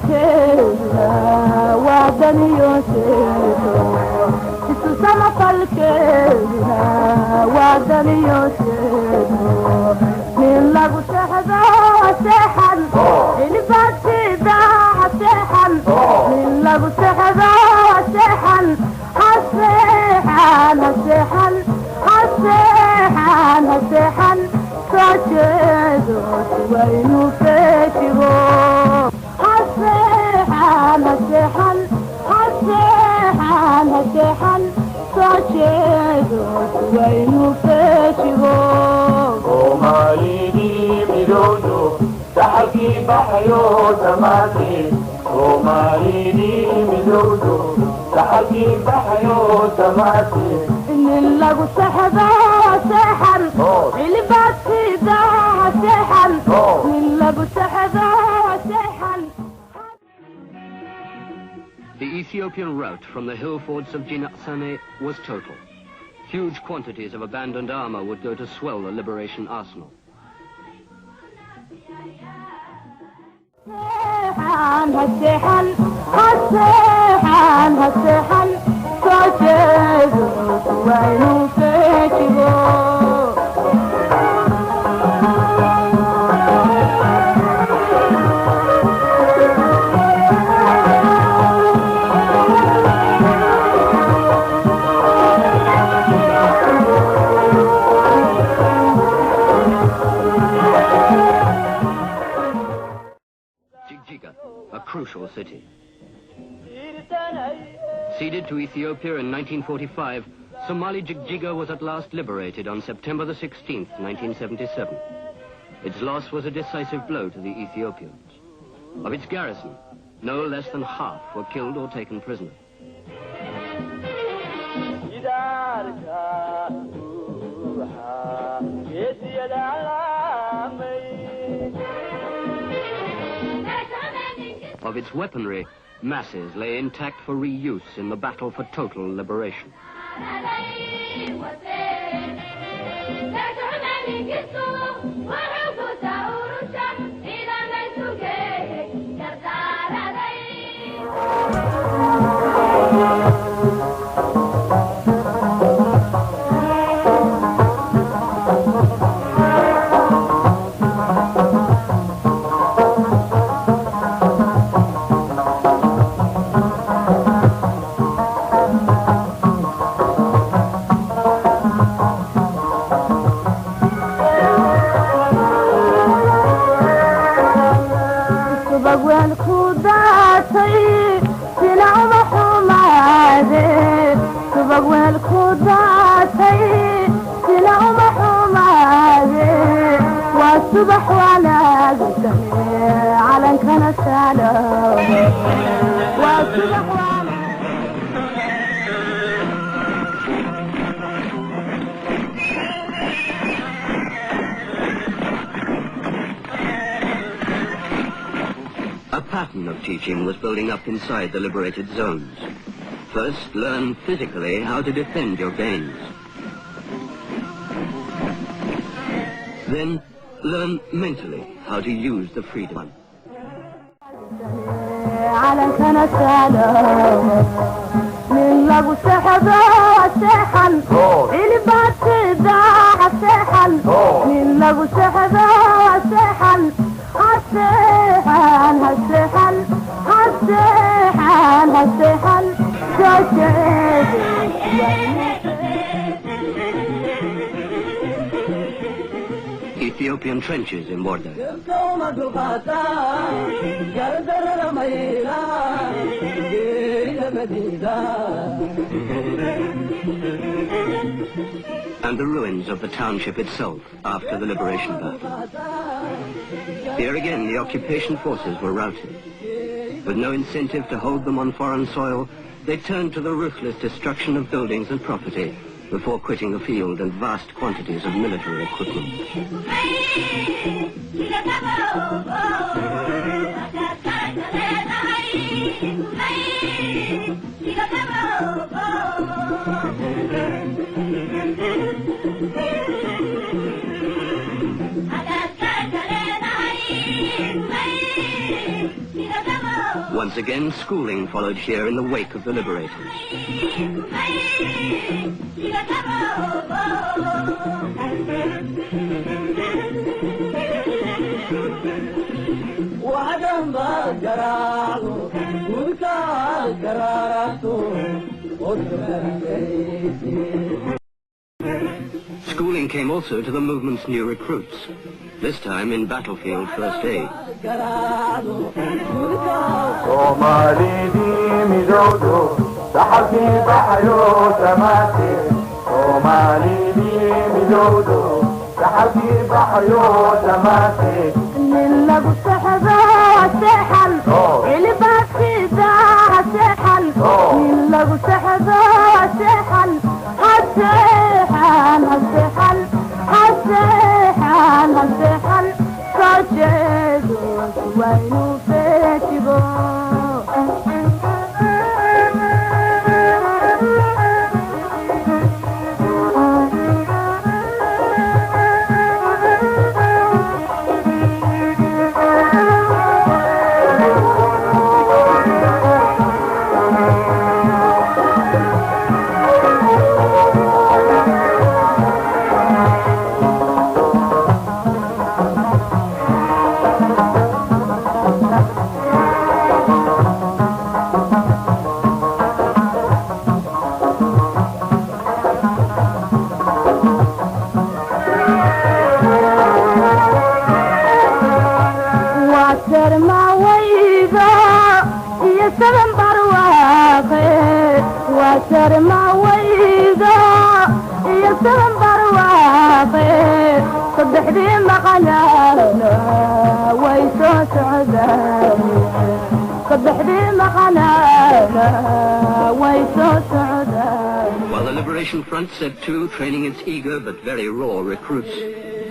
falkeeda waadaniyoosheedo isu sama falkeeda waadaniyoosheedo nin lagu sexdo seexan ilbaadkeeda seexan nin lagu sexdo seexan haseexan haseexan haseexan haseexan soojeedo waynu feejigo haseexan haseexan haseexan haseexan soojeedo waynu feejigo soomaalidii midowdo saxalkii baxayo samaatee soomaalidii midowdo saxalkii baxayo samaatee nin lagu sexdo seexan ilbaadkeeda seexan nin lagu sexdo seexan. The Ethiopian rout from the hill forts of Jinasane was total. Huge quantities of abandoned armor would go to swell the liberation arsenal. هسحن هسحن هسحن هسحن سجدوا وينو فيجوا A crucial city. Ceded to Ethiopia in 1945, Somali Jigjiga was at last liberated on September the 16th, 1977. Its loss was a decisive blow to the Ethiopians. Of its garrison, no less than half were killed or taken prisoner. Of its weaponry, masses lay intact for reuse in the battle for total liberation. الصبح وانا قدامي على كان السلام والصبح وانا A pattern of teaching was building up inside the liberated zones. First, learn physically how to defend your gains. Then, learn mentally how to use the freedom. على كان السلام من لابو سحب السحن اللي بعد داع السحن من لابو سحب السحن السحن السحن السحن السحن Ethiopian trenches in Border. And the ruins of the township itself after the liberation battle. Here again, the occupation forces were routed. With no incentive to hold them on foreign soil, they turned to the ruthless destruction of buildings and property before quitting the field and vast quantities of military equipment. Once again, schooling followed here in the wake of the liberators. Schooling came also to the movement's new recruits, this time in battlefield first aid. While the Liberation Front set to training its eager but very raw recruits,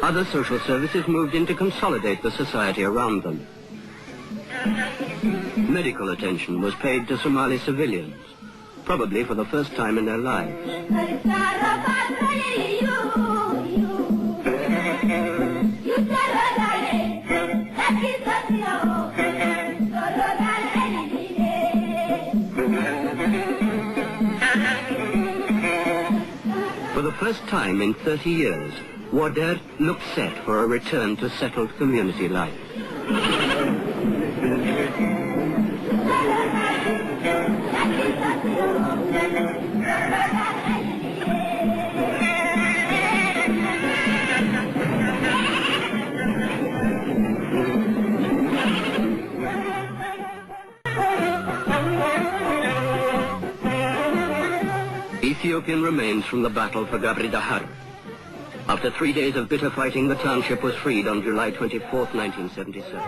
other social services moved in to consolidate the society around them. Medical attention was paid to Somali civilians, probably for the first time in their lives. For the first time in 30 years, Wader looked set for a return to settled community life. Ethiopian remains from the battle for Gabri Dahar. After 3 days of bitter fighting, the township was freed on July 24th, 1977.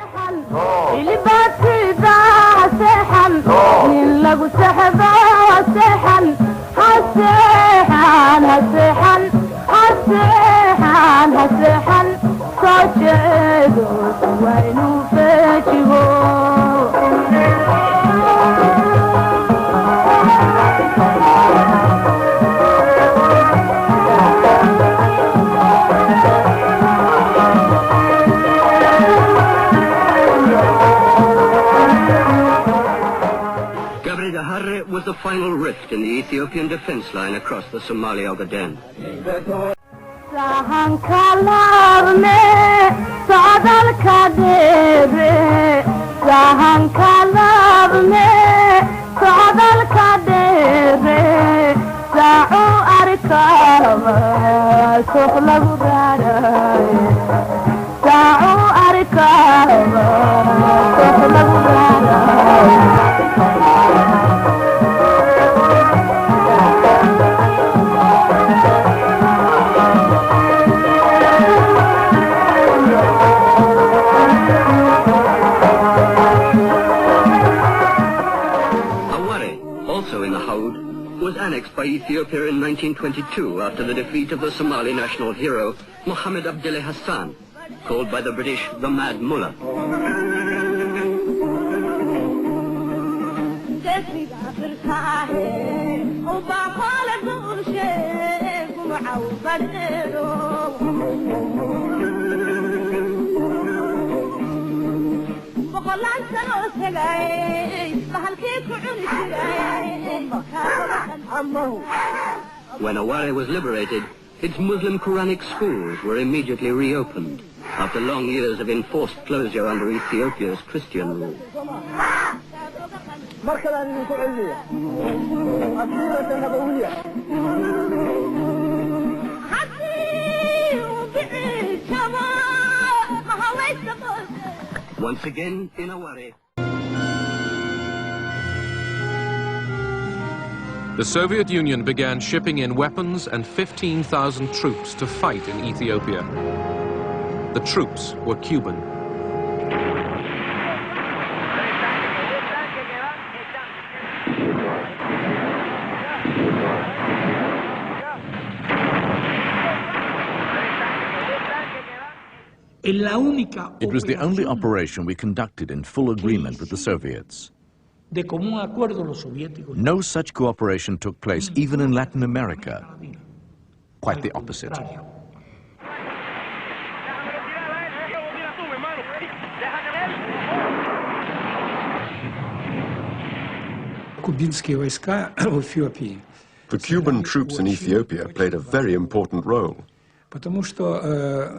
Was the final rift in the Ethiopian defense line across the Somali Ogaden. Annexed by Ethiopia in 1922 after the defeat of the Somali national hero, Mohammed Abdullah Hassan, called by the British the Mad Mullah. When Awari was liberated, its Muslim Quranic schools were immediately reopened after long years of enforced closure under Ethiopia's Christian rule. Once again in Awari. The Soviet Union began shipping in weapons and 15,000 troops to fight in Ethiopia. The troops were Cuban. It was the only operation we conducted in full agreement with the Soviets. No such cooperation took place even in Latin America. Quite the opposite. The Cuban troops in Ethiopia played a very important role. The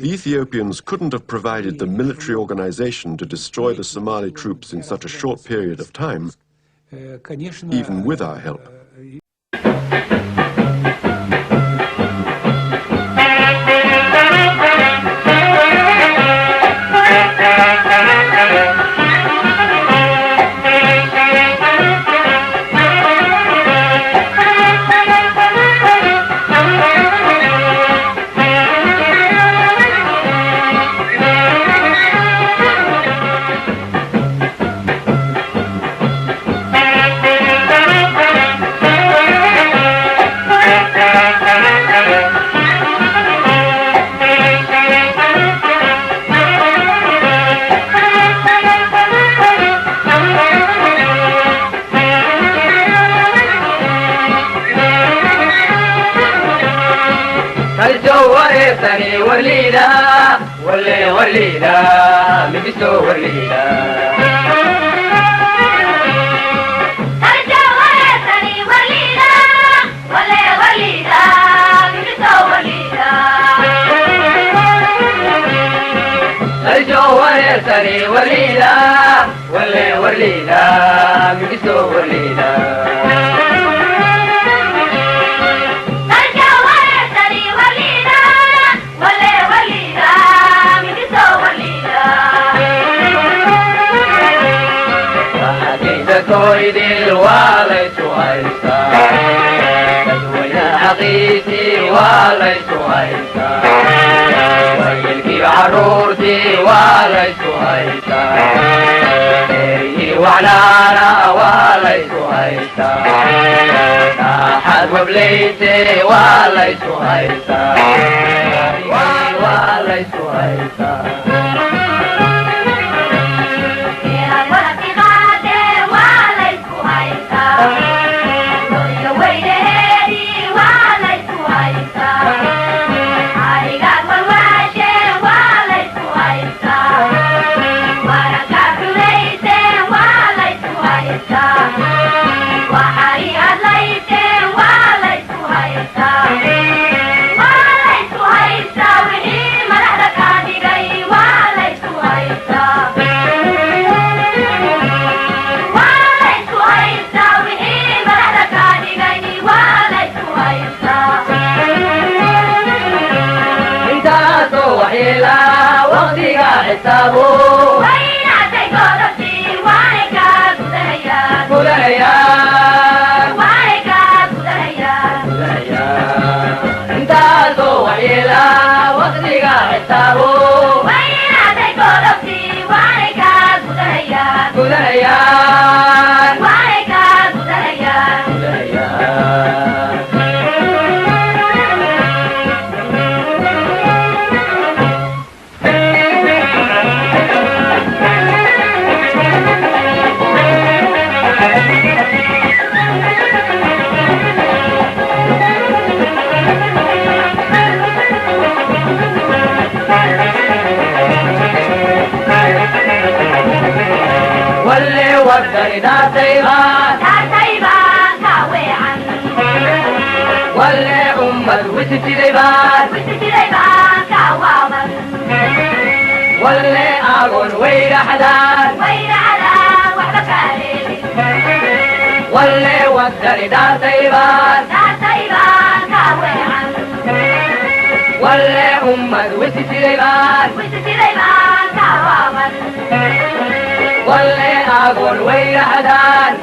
Ethiopians couldn't have provided the military organization to destroy the Somali troops in such a short period of time, even with our help. وليدا وليدا مبسو وليدا سري وليدا وليدا مبسو وليدا كويد الوالد وعيسى تدوينا حقيتي والد وعيسى ويلكي عرورتي والد وعيسى إيري وعنانا والد وعيسى ناحد وبليتي والد وعيسى والد وعيسى ودري دار تيبان كاويعا ولا أمد وستجريبان كاواما ولا أقول ويل حدان وحبك عليلي ولا ودري دار تيبان كاويعا ولا أمد وستجريبان كاواما ولا أقول ويل حدان